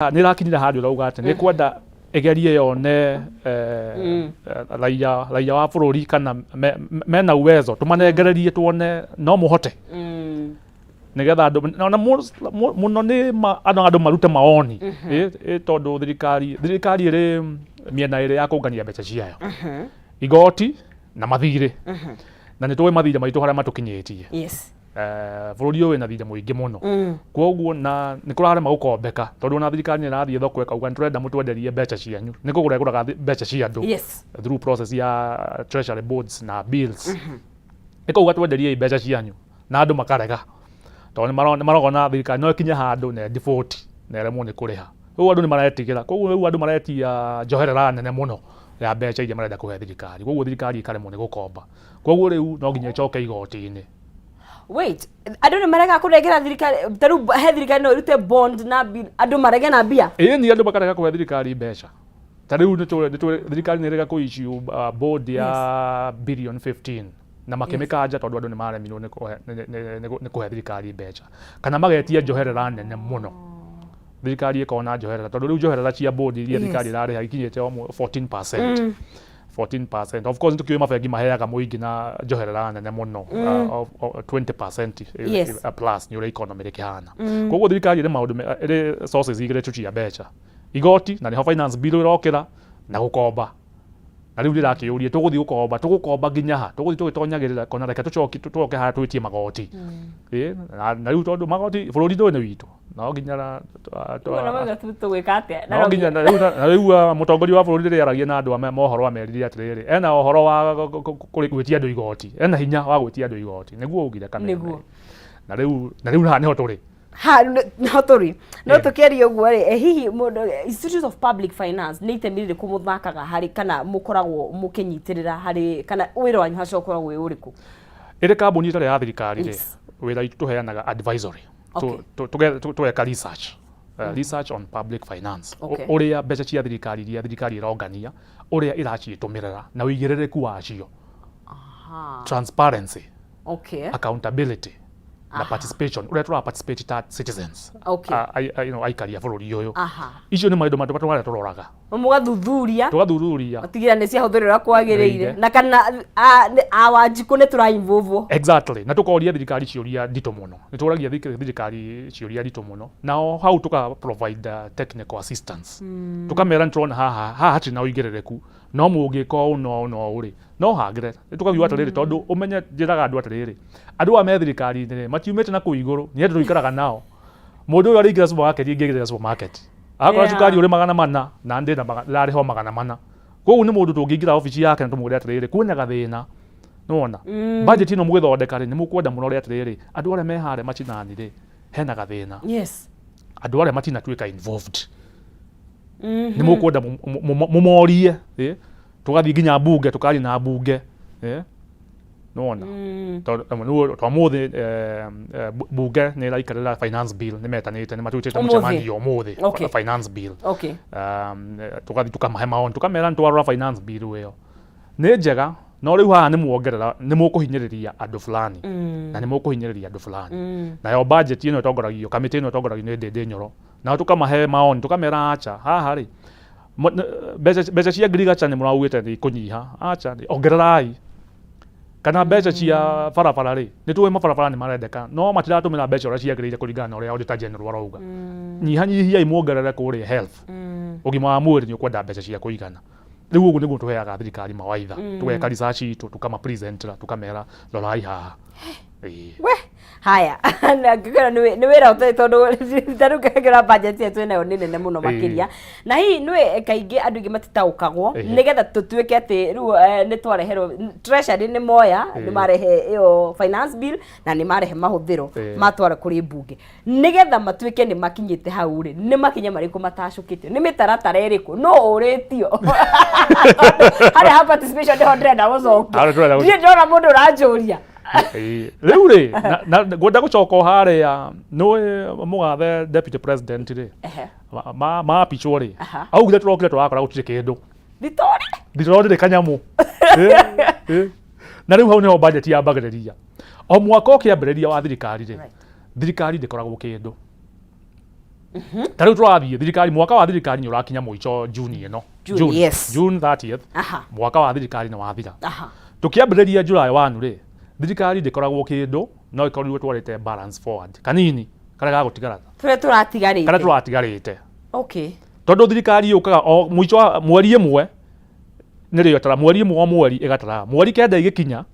nirakinyira handu rauga ati ni kwenda egerie yone raia wa bururi kana mena uwezo tumanengererie tuone no muhote nigetha andu muno ni andu marute maoni tondu thirikari iri miena iri ya kungania mbeca ciayo igoti na mathire na ni tuwe mathire maitu haria matukinyitie bururi uyu wina thire muingi muno koguo na ni kurarema gukombeka tondu na thirikari ni rathie thoko ikauga turenda mutwenderie mbeca cianyu ni kugura iguraga mbeca cia andu through process ya treasury boards na bills ikauga twenderie mbeca cianyu na andu makarega tondu marogona thirikari no ikinye handu na default na eremwo ni kuriha koguo andu ni maretigira koguo andu maretia njoherera nene muno ya mbeca iria marenda kuhe thirikari koguo thirikari ikaremwo ni gukomba koguo riu no nginya icoke igoti-ini. Wait, andu ni marega kurengera thirikari taru he thirikari no irute bond na andu marege na bia ni andu makarega kuhe thirikari mbeca tariu ni thirikari ni rega ku issue bond ya billion 15 na makimikanja tondu andu ni maremirwo ni kuhe thirikari mbeca kana magetia njoherera nene muno thirikari ikona njoherera tondu riu njoherera cia bond iria thirikari irareha ikinyite 14%. 14%. Of course tukiwe mabengi maheaga muingi na njoherera nene muno 20% plus ni uri economy rikihana koguo thirikari iri maundu iri sources igire cia mbeca igoti na niho finance bill irokira na gukomba na riu ndirakiurie tuguthii gukomba nginya ha tuguthii tugitonyagirira kona reke tucoke ha twitie magoti na riu tondu magoti bururi ndu ni witu no nginya na riu mutongoria wa bururi ri aragia na andu mohoro amerire atiriri ena ohoro wa gwitia andu igoti ena hinya wa gwitia andu igoti niguo ugire Kameme na riu niho turi no turi no tukeria uguo ri hihi institutions of public finance ni itemirire kumuthakaga hari kana mukoragwo mukinyitirira hari kana wira wanyu hacokoragwo wi uriku iri kambuni itari ya thirikari ri wira itu tuheanaga advisory tugeka research on public finance uria mbeca cia thirikari iria thirikari irongania uria iraciitumirira na uigirireku wacio transparency accountability na participation uria tura participate ta citizens aikaria bururi uyu icio ni maundu matatu turoraga tugathuthuria atigira ni cia huthurira kwagiriire na kana awanjiku ni tura involve exactly na tukoria thirikari ciuria ndito muno ni turagia thirikari ciuria ndito muno na hau tuka provide technical assistance tukamera nturona haha hati na uigirireku no mungiko no uri no hagire tukagiwa atiriri tondu umenye njiraga andu atiriri andu a me thirikari ni matiumite na kuiguru ni andu tuikaraga nao mundu uyu arigira supermarket ingigirira supermarket akora cukari uri 400 na ndi na lariho 400 koguo ni mundu tungingira office yake na tumugire atiriri kwina gathina nona budget ino mugithondeka ri ni mukwenda muno ri atiriri andu aria me hare machinani ri hena gathina andu aria matina tuika involved ni mukwenda mumorie tugathi nginya bunge tukari na bunge nona twamuthi bunge ni raikarira finance bill ni metanite ni matutite mucemanio umuthi finance bill tugathi tukamahe maoni tukamera ntwarora finance bill iyo ni njega no riu haha ni muongerera ni mukuhinyiriria andu fulani na ni mukuhinyiriria andu fulani na yo budget ino itongoragio committee ino itongoragio ni Ndindi Nyoro na tukamahe maoni tukamera acha haha ri mbeca cia ngirigacha ni muraugite ni kunyiha acha ongererai kana mbeca cia barabara ri ni tuwe mabarabara ni marendeka no matiratumira mbeca uria ciagirire kuringana na uria auditor general arauga nyihia imuongerere kuri health ugima wa mwiri ni ukwenda mbeca cia kuigana riu ugu niguo tuheaga thirikari mawaitha tugeka research itu tukama presentera tukamera rorai haha we haya na ngikora ni wira utai tondu tarukagira budget yetu nayo ni nene muno makiria na hii nwe kaingi andu ingi matitaukagwo nigetha tutuike ati riu ni twarehero treasury ni moya ni marehe iyo finance bill na ni marehe mahuthiro matwara kuri bunge nigetha matuike ni makinyite hau ri ni makinya mariku matacukitio ni mitaratara iriku no uritio hari ha participation ndi ndrenda gucokia ndi ndona mundu uranjuria riu ri ngwenda gucoka haria nwe mugathe deputy president ri ma pichwo ri augire turokire turakora gutire kindu thitori kanyamu na riu hau niho budget ya bagiriria o mwaka ukiambiriria wa thirikari ri thirikari ndikoragwo kindu Tariu turathie thirikari mwaka wa thirikari ni urakinya muico June ino. June 30th. Mwaka wa thirikari ni wathira. Tukiambiriria July 1 ri thirikari ndikoragwo kindu no ikorirwo twarite balance forward kanini kare ga gutigara turatigarite. Okay. Tondu thirikari yukaga o muico wa mweri imwe nirio tara mweri imwe o mweri igatara mweri kenda igikinya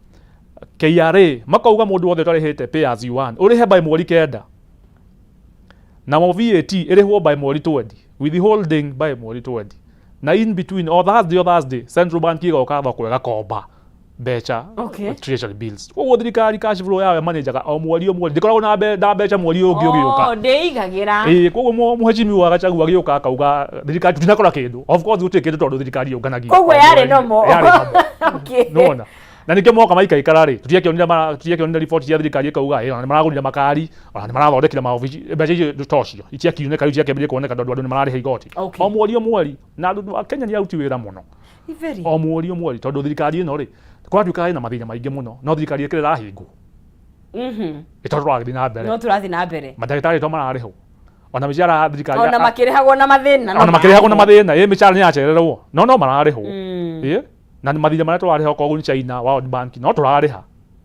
KRA makauga mundu wothe twarihite pay as you earn urihe by mweri kenda na mo VAT irihwo by mweri 20 withholding by mweri 20 na in between or Thursday Central Bank igoka thoko igakomba becha treasury bills koguo thirikari cash flow yawe manager o mweri o mweri ndikoragwo na becha mweri ungi ugiuka ndeigagira koguo muhecimi wa Gachagua agiuka akauga thirikari tutinakora kindu of course guti kindu tondu thirikari yunganagia koguo yari nomo nona na nikio moka maika ikarari tutiakionira report ya thirikari ikauga ni maragurira makari ona ni marathondekira maofici becha icio tocio itiakiune kari ciakembirie kuoneka tondu andu ni marariha igoti o mweri na andu a Kenya ni aruti wira muno o mweri tondu thirikari ino ri kwatuika ina mathina maingi muno no thirikari ikirira hingo itondo turathi na mbere madagitari to marariho ona mishara thirikari ona makirihagwo na mathina mishara ni yachererwo no marariho na ni mathina maria turariha koguo ni China World Bank no turariha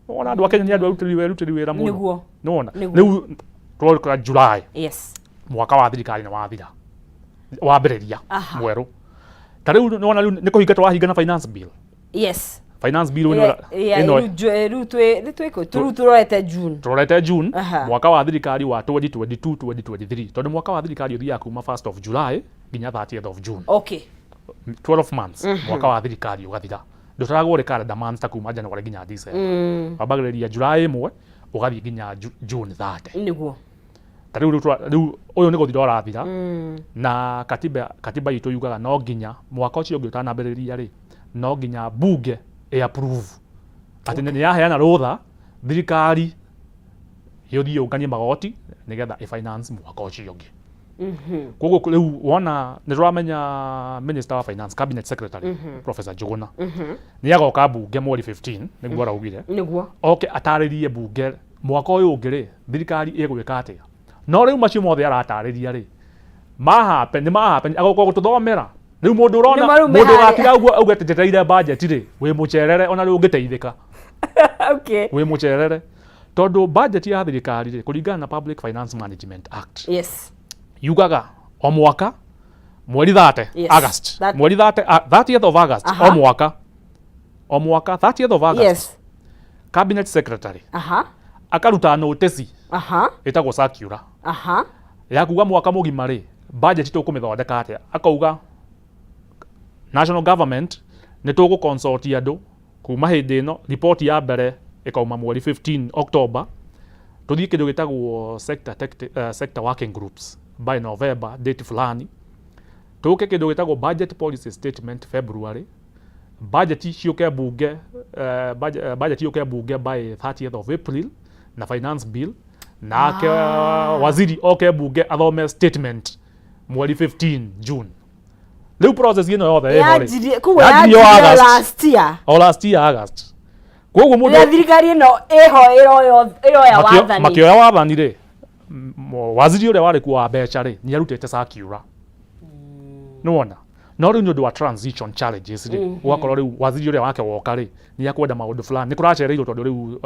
ona andu a Kenya ni andu arutiri wira muno nona riu turorika July mwaka wa thirikari ni wathira wambiriria mweru tariu nona riu ni kuhinga twahinga na finance bill finance bill turorete June mwaka wa thirikari wa 2022-2023 tondu mwaka wa thirikari uthia kuma 1st of July nginya 30th of June 12 months mwaka wa thirikari ugathira ndutaragwo ri calendar months ta kuma January nginya December wambagiriria July 1 ugathie nginya June 30 niguo riu uyu ni guthira urathira na katiba itu yugaga no nginya mwaka ucio ungi utanambiriria ri no nginya bunge approve ati ni yaheana rutha thirikari yuthie unganie magoti nigetha finance mwaka ucio ungi koguo riu wona ni turamenya minister wa finance cabinet secretary Professor Njuguna ni agoka bunge mweri 15 niguo araugire ataririe bunge mwaka uyu ungi ri thirikari igwika atia no riu macio mothe aratariria ri ni mahape agoka gututhomera riu mundu urona mundu gatira uguo auga teteire budget ri wi mucherere ona riu ungiteithika wi mucherere tondu budget ya thirikari ri kuringana na Public Finance Management Act yugaga o mwaka mweri 30 August mweri 30th of August o mwaka 30th of August cabinet secretary akaruta notice itagwo circular ya kuga mwaka mugima ri budget tukumithondeka atia akauga national government ni tugu consult andu kuma hindi ino report ya mbere ikauma mweri 15 October tuthie kindu gitagwo sector working groups by November date fulani tuke kindu gitagwo budget policy statement February budget ciuke bunge budget yuke bunge by 30th of April na finance bill na waziri oke bunge athome statement mweri 15 June riu process ino yothe last year August koguo mundu thirikari ino iroya wathani makioya wathani ri waziri uria wari kuwa becha ri ni arutete circular nuona no riu ndu wa transition challenges ri ugakorwo riu waziri uria wake woka ri ni akwenda maundu fulani ni kurachereirwo tondu riu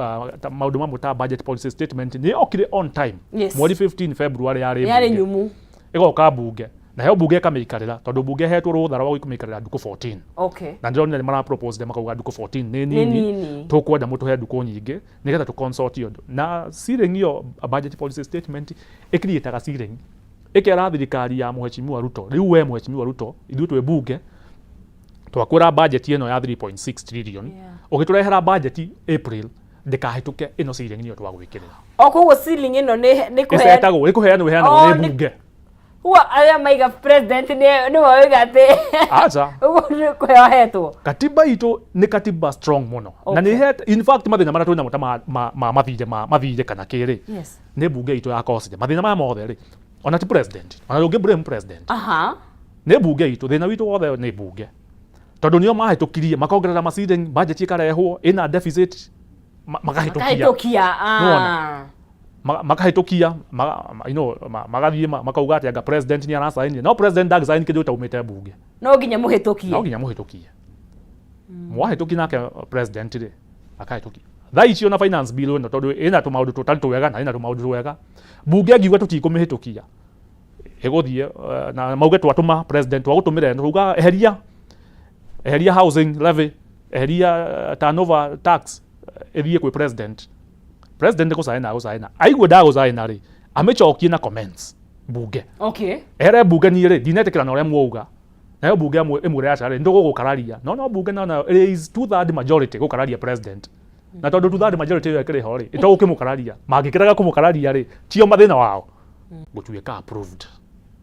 maundu mamwe ta budget policy statement ni okire on time mweri 15 February yari nyumu igoka bunge na he bunge kameikarira tondu bunge hetwo rutha rwa kumeikarira nduku 14 na ndio ni mara propose de makauga nduku 14 ni nini tukwenda mutu he nduku nyingi nigetha tu consult yondo na ceiling yo budget policy statement ikirietaga ceiling ikera thirikari ya Mheshimiwa Ruto riu we Mheshimiwa Ruto ithu twe bunge twakwira budget ino ya 3.6 trillion ugiturehera budget April ndikahituke ino ceiling niyo twagwikirira koguo ceiling ino ni kuheana weheana ni bunge huwa aya maiga president ni wawega ate acha ugo kwa hetwo katiba itu ni katiba strong muno na ni in fact mathina mara twina muta mathije kana kiri ni bunge itu ya cause mathina maya mothe ri ona ti president ona rungi blame president ni bunge itu thina witu wothe ni bunge tondu nio mahitukirie makongerera budget ikarehwo ina deficit makahitukia makahitukia magathie makauga ati anga president ni arasaini no president ndagasaini kindu taumite bunge no nginya muhitukie mwahituki nake president ri akahitukia thaa icio na finance bill no tondu ina tumaundu tutari twega na ina tumaundu twega bunge ngiuga tutikumihitukia iguthie na mauge twatuma president wa gutumire tuga eheria housing levy eheria turnover tax ethie kwi president gusaina aigwe ndagusaina ri amicokie na comments bunge ere bunge ni ri dinetikira na uria mwauga nayo bunge imwire aca ri ndugugukararia no bunge na it is 2/3 majority gukararia president na tondu 2/3 majority yo ikiri ho ri itogukimukararia mangikiraga kumukararia ri tio mathina wao gutuika approved